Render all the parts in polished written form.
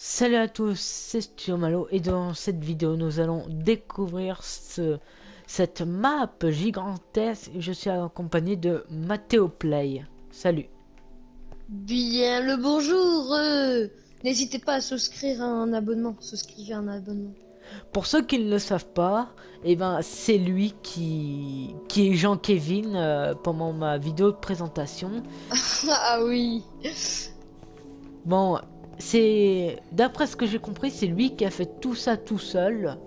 Salut à tous, c'est Studio Malo et dans cette vidéo nous allons découvrir cette map gigantesque. Je suis accompagné de Matteo Play. Salut. Bien le bonjour. N'hésitez pas à souscrire un abonnement. Souscrivez un abonnement. Pour ceux qui ne le savent pas, c'est lui qui est Jean-Kevin pendant ma vidéo de présentation. Ah oui. Bon, d'après ce que j'ai compris, c'est lui qui a fait tout ça tout seul.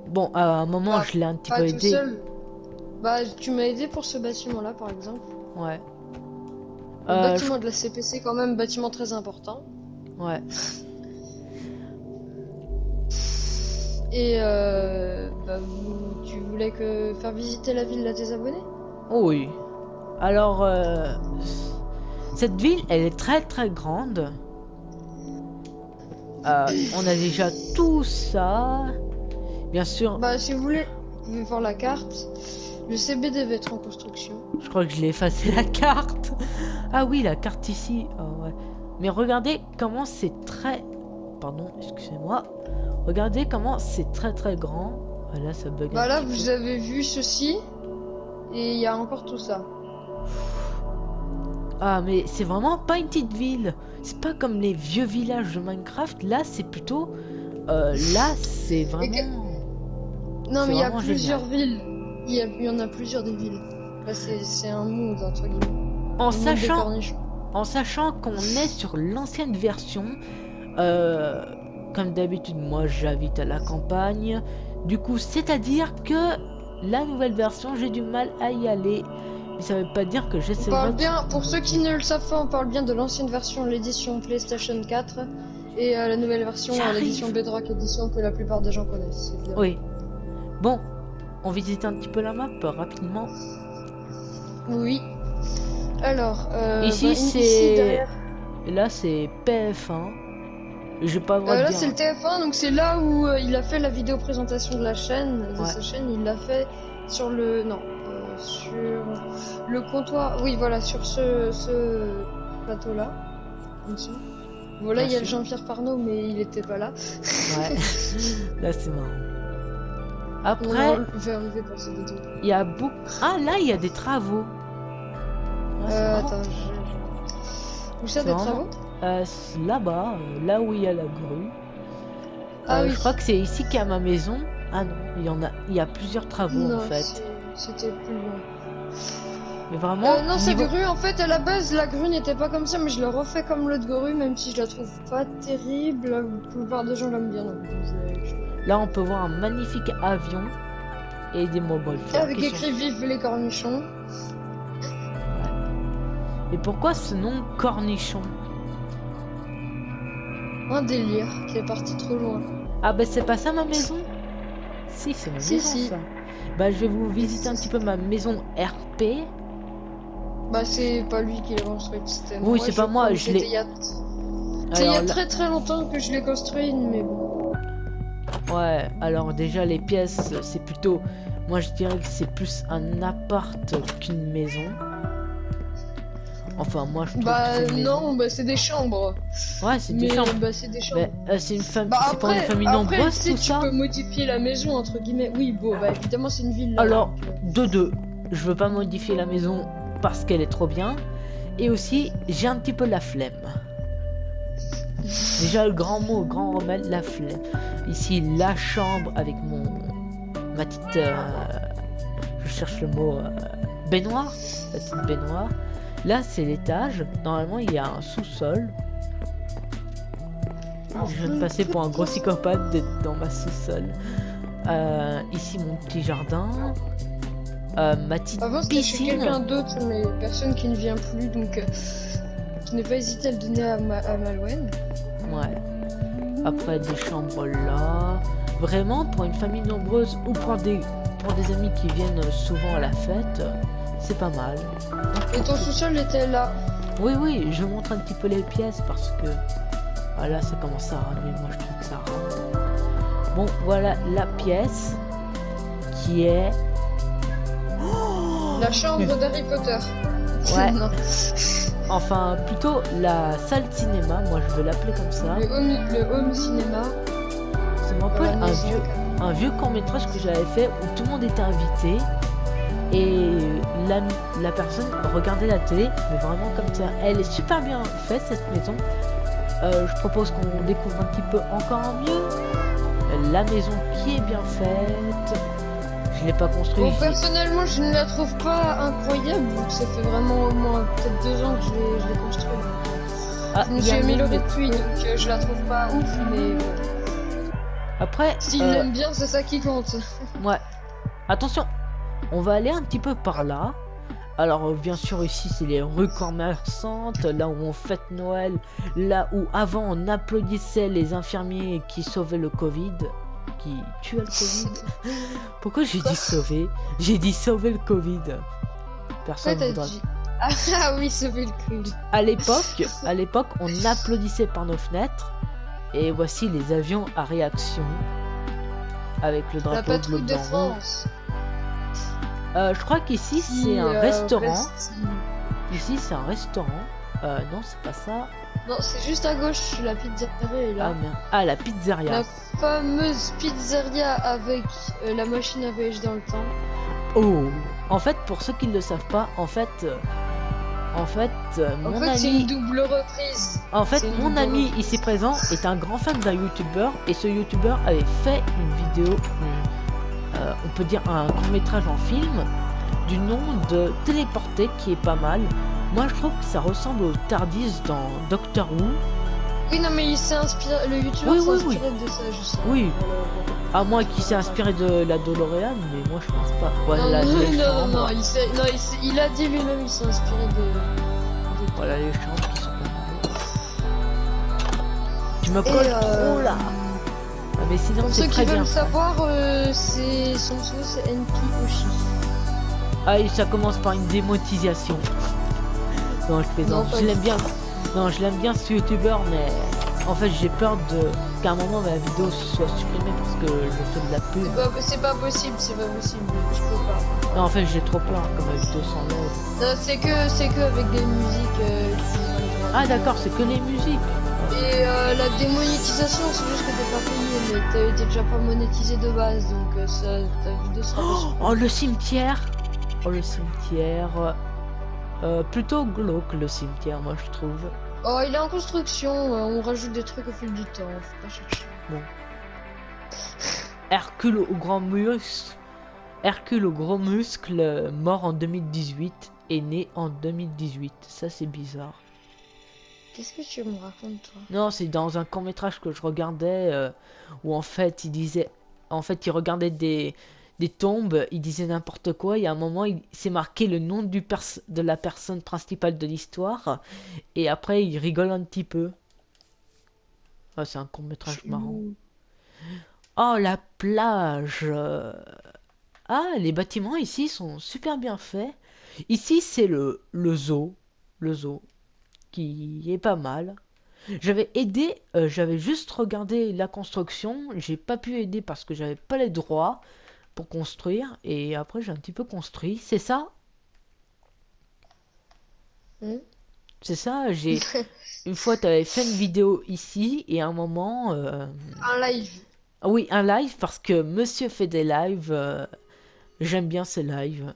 Bon, à un moment, je l'ai un petit Pas peu tout aidé. seul. Bah, tu m'as aidé pour ce bâtiment-là, par exemple. Ouais. Le bâtiment de la CPC, quand même, bâtiment très important. Ouais. Et tu voulais faire visiter la ville à tes abonnés? Oh oui. Alors, cette ville, elle est très très grande. On a déjà tout ça. Bien sûr. Bah, si vous voulez, vous pouvez voir la carte. Le CBD va être en construction. Je crois que je l'ai effacé la carte. Ah oui, la carte ici. Oh, ouais. Mais regardez comment c'est très... Pardon, excusez-moi. Regardez comment c'est très très grand. Voilà, ça bug. Bah là, vous avez vu ceci. Et il y a encore tout ça. Ah, mais c'est vraiment pas une petite ville. C'est pas comme les vieux villages de Minecraft. Là, c'est plutôt... là, c'est vraiment... Non, mais il y a vraiment plusieurs génial. villes. Il y en a plusieurs des villes. Là, c'est un monde, entre guillemets. En Le monde des sachant, cornichons. en sachant qu'on est sur l'ancienne version, comme d'habitude, moi j'habite à la campagne. Du coup, c'est-à-dire que la nouvelle version, j'ai du mal à y aller. Mais ça veut pas dire que On j'essaierai parle de... bien, pour ceux qui ne le savent pas, on parle bien de l'ancienne version, l'édition PlayStation 4, et la nouvelle version, J'arrive. l'édition Bedrock édition que la plupart des gens connaissent. Évidemment. Oui. Bon, on visite un petit peu la map rapidement. Oui. Alors, Ici, ici, c'est... derrière. Là, c'est PF1. J'ai pas le droit de Là, dire... c'est le TF1, donc c'est là où il a fait la vidéo présentation de la chaîne, de Ouais. sa chaîne. Il l'a fait sur le, non, sur le comptoir. Oui, voilà, sur ce plateau-là. Voilà, il y a le Jean-Pierre Parnot, mais il était pas là. Ouais. Là, c'est marrant. Après, Je vais arriver pour cette vidéo. il y a beaucoup... Ah, là, il y a des travaux. Ah, c'est marrant. Attends, où ça, C'est des vraiment- travaux? Là-bas, là où il y a la grue. Ah oui. Je crois que c'est ici qu'il y a ma maison. Ah non, il y a plusieurs travaux Non, en fait. c'était plus loin. Mais vraiment, Non, cette niveau... grue, en fait, à la base, la grue n'était pas comme ça, mais je l'ai refait comme l'autre grue, même si je la trouve pas terrible. La plupart des gens l'aiment bien. Donc Là, on peut voir un magnifique avion et des montgolfières. avec écrit Vive les cornichons. Et pourquoi ce nom cornichon? Un délire qui est parti trop loin. Ah bah c'est pas ça ma maison? Si, c'est ma Si, maison si. ça. Bah je vais vous visiter un petit peu ma maison RP. Bah, c'est pas lui qui l'a construite, c'était moi. Oui, c'est pas moi, je l'ai... Il y a Alors, là... très très longtemps que je l'ai construit, mais bon. Ouais, alors déjà les pièces, c'est plutôt... Moi je dirais que c'est plus un appart qu'une maison. Enfin moi je trouve que c'est une maison. Non, bah c'est des chambres. Ouais, c'est des chambres. Bah c'est des chambres. Mais, c'est une famille, Bah c'est pour une famille après, nombreuse si tout tu ça. peux modifier la maison entre guillemets. Oui, bon, bah évidemment c'est une ville. Alors, donc, de deux, je veux pas modifier la maison parce qu'elle est trop bien. Et aussi, j'ai un petit peu la flemme. Déjà le grand mot, le grand remède, la flemme. Ici, la chambre avec ma petite... je cherche le mot... baignoire. La petite baignoire. Là, c'est l'étage. Normalement, il y a un sous-sol. Je viens de passer pour un gros psychopathe d'être dans ma sous-sol. Ici, mon petit jardin. Ma petite avant c'était chez piscine. quelqu'un d'autre, mais personne qui ne vient plus, donc qui n'a pas hésité à le donner à Malouane. Ouais. Après, des chambres là. Vraiment, pour une famille nombreuse ou pour des amis qui viennent souvent à la fête, c'est pas mal. Et ton sous-sol était là. Oui, oui, je montre un petit peu les pièces parce que... Voilà, ça commence à ramer, moi je trouve que ça rame. Bon, voilà la pièce qui est... La chambre d'Harry Potter. Ouais. Non. enfin plutôt la salle cinéma, moi je veux l'appeler comme ça. Le home cinéma. Ça me rappelle un vieux court-métrage que j'avais fait où tout le monde était invité et la personne regardait la télé, mais vraiment comme ça. Elle est super bien faite cette maison. Je propose qu'on découvre un petit peu encore mieux la maison qui est bien faite. Je l'ai pas construite. Bon, personnellement, je ne la trouve pas incroyable. Ça fait vraiment au moins peut-être 2 ans que je l'ai construite. Ah, Je me suis améliorée depuis, donc je la trouve pas ouf, mais après, s'il l'aime bien, c'est ça qui compte. Ouais. Attention, on va aller un petit peu par là. Alors bien sûr ici c'est les rues commerçantes, là où on fête Noël, là où avant on applaudissait les infirmiers qui sauvaient le Covid, qui tuaient le Covid. Pourquoi j'ai dit sauver? J'ai dit sauver le Covid. Personne ne voudra. Ah oui, sauver le Covid. À l'époque, on applaudissait par nos fenêtres. Et voici les avions à réaction avec le drapeau La patrouille bleu, de France. Je crois qu'ici c'est un restaurant. Ici c'est un restaurant. Non, c'est pas ça. Non, c'est juste à gauche, la pizzeria est là. Ah, merde. Ah, la pizzeria. La fameuse pizzeria avec la machine à voyager dans le temps. Oh, en fait, pour ceux qui ne le savent pas, en fait, mon ami. C'est une double reprise. En fait, mon ami ici présent est un grand fan d'un youtubeur et ce youtubeur avait fait une vidéo, on peut dire un court-métrage en film du nom de Téléporté qui est pas mal. Moi, je trouve que ça ressemble au Tardis dans Doctor Who. Oui, non, mais il s'est inspiré, le youtubeur s'est inspiré de ça, je sais. Oui. À moins qu'il s'est inspiré de la DeLorean, mais moi je pense pas. Voilà, non, il a dit lui-même, il s'est inspiré de... Voilà les chambres qui sont pas mal. Tu me colles trop là. Ah, mais sinon c'est très bien. Pour ceux qui veulent savoir, c'est son pseudo, c'est NP Oshi. Ah, et ça commence par une démonétisation. Non, je plaisante. Je l'aime bien. Non, je l'aime bien ce youtubeur, mais en fait j'ai peur qu'à un moment ma vidéo soit supprimée parce que je fais de la pub. C'est pas possible, je peux pas. Non, en fait j'ai trop peur que ma vidéo s'enlève. Non, c'est que avec des musiques. Ah d'accord, c'est que les musiques. Et la démonétisation, c'est juste que t'es pas payé, mais t'es déjà pas monétisé de base, donc ta vidéo sera Oh, le cimetière. Oh, le cimetière. Plutôt glauque le cimetière, moi je trouve. Oh, il est en construction, on rajoute des trucs au fil du temps, faut pas chercher. Bon. Hercule au gros muscle, mort en 2018 et né en 2018. Ça c'est bizarre. Qu'est-ce que tu me racontes toi? Non, c'est dans un court-métrage que je regardais où en fait il regardait des tombes, il disait n'importe quoi et à un moment il s'est marqué le nom de la personne principale de l'histoire et après il rigole un petit peu. Ah, c'est un court-métrage marrant. Oh, la plage. Ah, les bâtiments ici sont super bien faits. Ici c'est le zoo qui est pas mal. J'avais aidé, j'avais juste regardé la construction, j'ai pas pu aider parce que j'avais pas les droits pour construire et après j'ai un petit peu construit. C'est ça? C'est ça, j'ai une fois tu avais fait une vidéo ici et à un moment un live. Oui, un live parce que monsieur fait des lives, j'aime bien ces lives.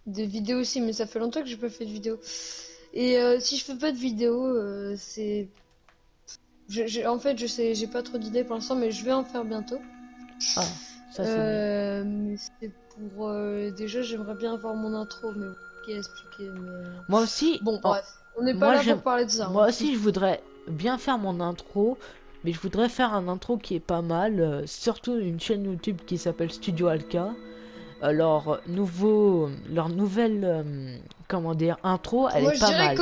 Des vidéos aussi, mais ça fait longtemps que j'ai pas fait de vidéo. Et si je fais pas de vidéo, c'est en fait je sais, j'ai pas trop d'idées pour l'instant, mais je vais en faire bientôt. Ah, ça c'est mais c'est pour déjà j'aimerais bien avoir mon intro, mais qui est expliqué. Mais... Moi aussi. Bon bref, on n'est pas là pour parler de ça. Moi aussi je voudrais bien faire mon intro, mais je voudrais faire un intro qui est pas mal, surtout une chaîne YouTube qui s'appelle Studio Alka. Alors leur nouvelle comment dire intro, elle est pas mal.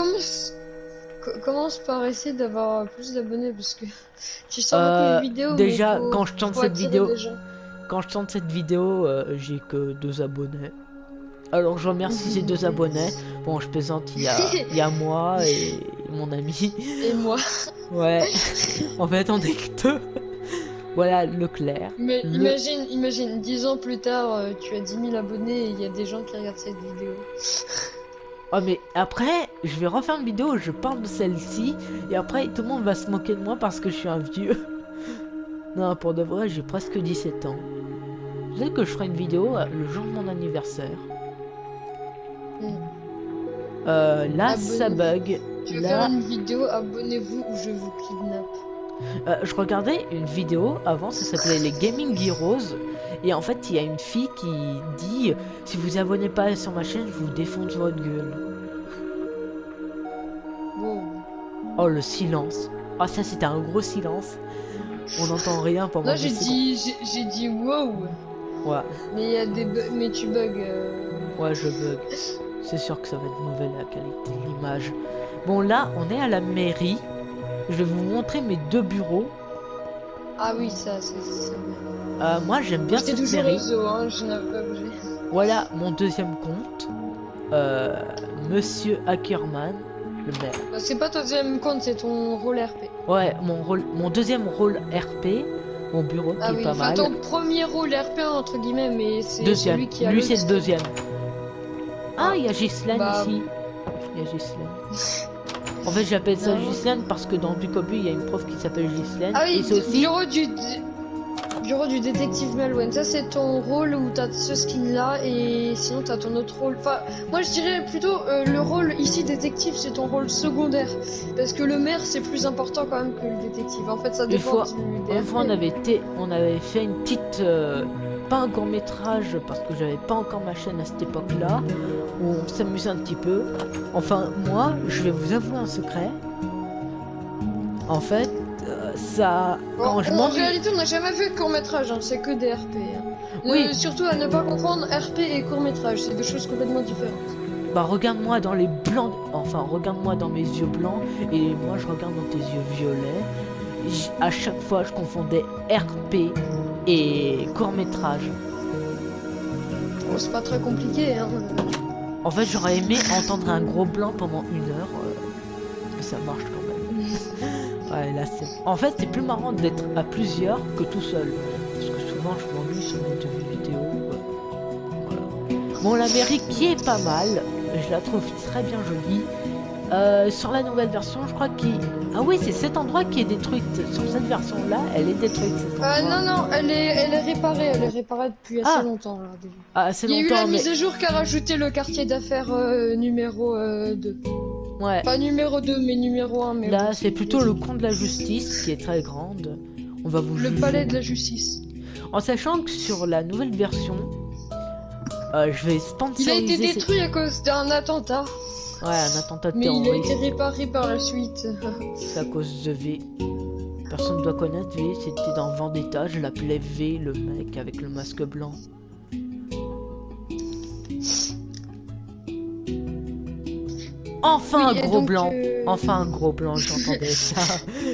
Commence par essayer d'avoir plus d'abonnés parce que tu sors beaucoup de vidéos. Déjà quand je tourne cette vidéo, j'ai que 2 abonnés. Alors je remercie ces 2 abonnés. Bon, je plaisante, il y a moi et mon ami. Et moi. Ouais. En fait on est que 2. Voilà, Leclerc. Mais imagine, 10 ans plus tard, tu as 10 000 abonnés et il y a des gens qui regardent cette vidéo. Oh mais après, je vais refaire une vidéo où je parle de celle-ci et après tout le monde va se moquer de moi parce que je suis un vieux. Non, pour de vrai, j'ai presque 17 ans. Peut-être que je ferai une vidéo le jour de mon anniversaire. Là, ça bug. Je vais Là, faire une vidéo, abonnez-vous ou je vous kidnappe. je regardais une vidéo avant, ça s'appelait les Gaming Heroes. Et en fait, il y a une fille qui dit si vous abonnez pas sur ma chaîne, je vous défonce votre gueule. Wow. Oh, le silence. Oh, ça, c'était un gros silence. On n'entend rien pendant. Non, j'ai dit wow. Ouais. Mais il y a des bugs, mais tu bugs. Ouais, je bug. C'est sûr que ça va être mauvais la qualité de l'image. Bon, là, on est à la mairie. Je vais vous montrer mes 2 bureaux. Ah oui, ça, c'est moi, j'aime bien cette toujours mairie. au zoo, hein, je n'avais pas bougé. Voilà mon deuxième compte. Monsieur Ackerman, le maire. Bah, c'est pas ton deuxième compte, c'est ton rôle RP. Ouais, mon deuxième rôle RP, mon bureau qui est pas mal. Ton premier rôle RP entre guillemets, mais c'est Deuxième. celui qui a Lui, c'est le deuxième. Ah, il y a Ghislaine Bah, ici. Il y a Ghislaine. En fait, j'appelle ça Ghislaine parce que dans Bucobu, il y a une prof qui s'appelle Ghislaine. Ah oui, et c'est aussi... bureau du détective Malouane. Ça, c'est ton rôle où t'as ce skin-là, et sinon t'as ton autre rôle. Enfin, moi, je dirais plutôt le rôle ici détective, c'est ton rôle secondaire, parce que le maire, c'est plus important quand même que le détective. En fait, ça dépend du DRP. Une fois, on avait fait une petite... pas un court métrage parce que j'avais pas encore ma chaîne à cette époque là où on s'amusait un petit peu. Enfin moi je vais vous avouer un secret. En fait ça en réalité on n'a jamais vu de court métrage, hein, c'est que des RP. Hein. Oui. Surtout à ne pas confondre RP et court métrage, c'est deux choses complètement différentes. Bah regarde-moi dans les blancs, enfin regarde-moi dans mes yeux blancs et moi je regarde dans tes yeux violets. À chaque fois je confondais RP et court-métrage. Oh, c'est pas très compliqué, hein. En fait, j'aurais aimé entendre un gros blanc pendant 1 heure, mais ça marche quand même. Ouais, là, c'est... En fait, c'est plus marrant d'être à plusieurs que tout seul. Parce que souvent, je m'ennuie sur mes vidéos. Voilà. Bon, la mairie qui est pas mal, je la trouve très bien jolie. Sur la nouvelle version, je crois qu'il... Ah oui, c'est cet endroit qui est détruite. Sur cette version-là, elle est détruite. Non, elle est réparée. Elle est réparée depuis assez longtemps. Là, déjà. Ah, assez longtemps. Il y a eu la mise mais... à jour qui a rajouté le quartier d'affaires numéro 2. Ouais. Pas numéro 2, mais numéro 1. Mais là, c'est plutôt le camp de la justice qui est très grande. On va vous le palais de la justice. En sachant que sur la nouvelle version, je vais sponsoriser... Il a été détruit à cause d'un attentat. Ouais, un attentat terroriste. Mais il a été réparé par la suite. C'est à cause de V. Personne ne doit connaître V, c'était dans Vendetta, je l'appelais V, le mec avec le masque blanc. Enfin un gros blanc. Enfin un gros blanc, j'entendais ça.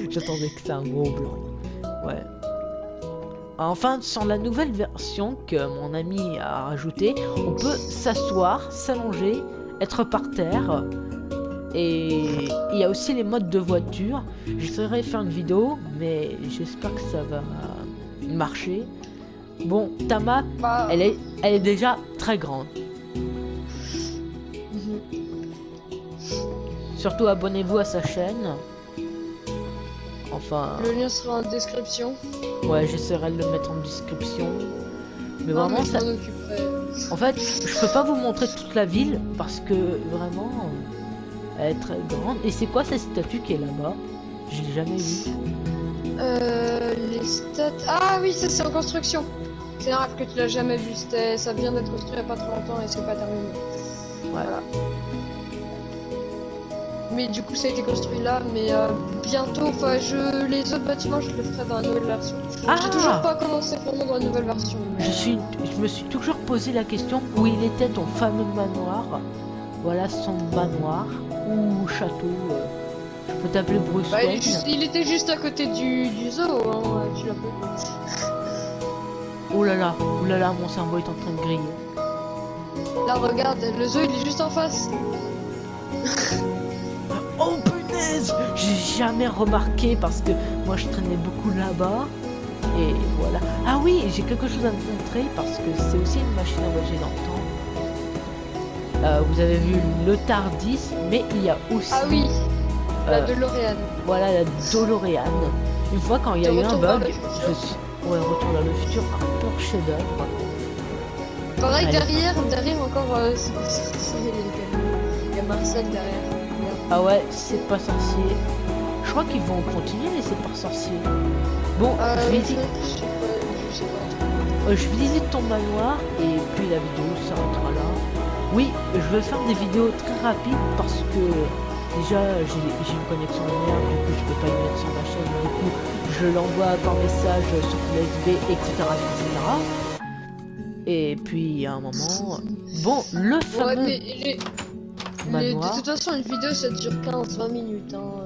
J'attendais que c'était un gros blanc. Ouais. Enfin, sur la nouvelle version que mon ami a rajoutée, on peut s'asseoir, s'allonger, être par terre. Et il y a aussi les modes de voiture. J'essaierai de faire une vidéo, mais j'espère que ça va marcher. Bon, ta map, elle est déjà très grande. Surtout abonnez-vous à sa chaîne. Enfin... Le lien sera en description. Ouais, j'essaierai de le mettre en description. Mais non, vraiment, mais ça... En fait, je peux pas vous montrer toute la ville parce que vraiment, elle est très grande. Et c'est quoi cette statue qui est là-bas? Je l'ai jamais vue. Les statues... Ah oui, ça c'est en construction. C'est grave que tu l'as jamais vu. Ça vient d'être construit il y a pas très longtemps et c'est pas terminé. Ouais. Voilà. Mais du coup, ça a été construit là, mais bientôt, enfin, les autres bâtiments, je le ferai dans la nouvelle version. J'ai toujours pas commencé vraiment dans la nouvelle version. Mais... Je me suis toujours posé la question où il était ton fameux manoir. Voilà son manoir ou château. Je peux t'appeler Bruce Wayne. Il était juste à côté du zoo, hein, tu l'as pas. Oh là là, mon cerveau est en train de griller. Là, regarde, le zoo, il est juste en face. Oh punaise! J'ai jamais remarqué parce que moi je traînais beaucoup là-bas. Et voilà. Ah oui, j'ai quelque chose à te montrer parce que c'est aussi une machine à voyager dans le temps. Vous avez vu le Tardis, mais il y a aussi Ah oui, la euh, DeLorean. voilà la DeLorean. Une fois quand il y a De eu un Retour vers bug, le futur. je suis... Ouais, Retour vers le futur, un pur chef-d'œuvre. Pareil, Allez. derrière encore, c'est pas sorcier, il y a Marcel derrière. Regarde. Ah ouais, c'est pas sorcier. Je crois qu'ils vont continuer, mais c'est pas sorcier. Bon, Je sais pas. je visite ton manoir et puis la vidéo s'arrêtera là. Oui, je vais faire des vidéos très rapides parce que déjà j'ai une connexion linéaire, du coup je peux pas y mettre sur ma chaîne, du coup je l'envoie par message sur USB, etc., etc. Et puis à un moment, bon, le Ouais, fameux mais de manoir. toute façon, une vidéo ça dure 15-20 minutes. Hein,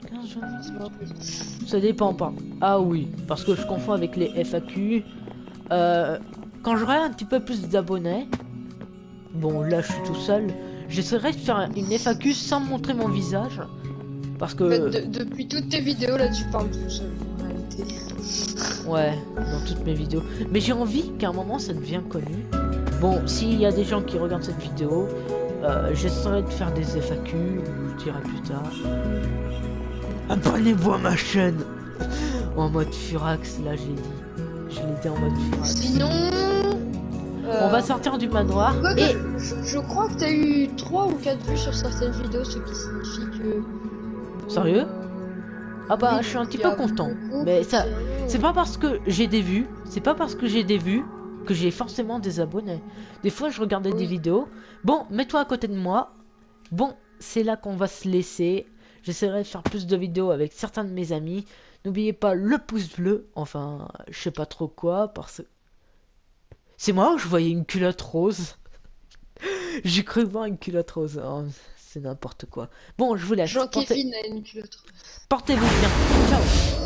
15 c'est minutes. pas possible. Ça dépend pas. Ah oui, parce que je confonds avec les FAQ. Quand j'aurai un petit peu plus d'abonnés, bon là je suis tout seul, j'essaierai de faire une FAQ sans montrer mon visage. Parce En fait, que, depuis toutes tes vidéos là, tu parles tout seul. En réalité. ouais, dans toutes mes vidéos. Mais j'ai envie qu'à un moment ça devienne connu. Bon, s'il y a des gens qui regardent cette vidéo, j'essaierai de faire des FAQ, ou je dirai plus tard. Abonnez-vous à ma chaîne. En mode Furax, là j'ai dit. Je l'ai dit en mode Furax. Sinon, On va sortir du manoir quoique, et... je crois que t'as eu 3 ou 4 vues sur certaines vidéos, ce qui signifie que. Sérieux? Ah bah Oui, je suis un petit il y peu a content. beaucoup Mais qui ça, sont- c'est pas parce que j'ai des vues, c'est pas parce que j'ai des vues que j'ai forcément des abonnés. Des fois je regardais des Oui. vidéos. Bon, mets-toi à côté de moi. Bon, c'est là qu'on va se laisser. J'essaierai de faire plus de vidéos avec certains de mes amis. N'oubliez pas le pouce bleu. Enfin, je sais pas trop quoi parce que... C'est moi ou je voyais une culotte rose? J'ai cru voir une culotte rose. Oh, c'est n'importe quoi. Bon, je vous laisse. Jean-Kévin a une culotte. Portez-vous bien. Ciao.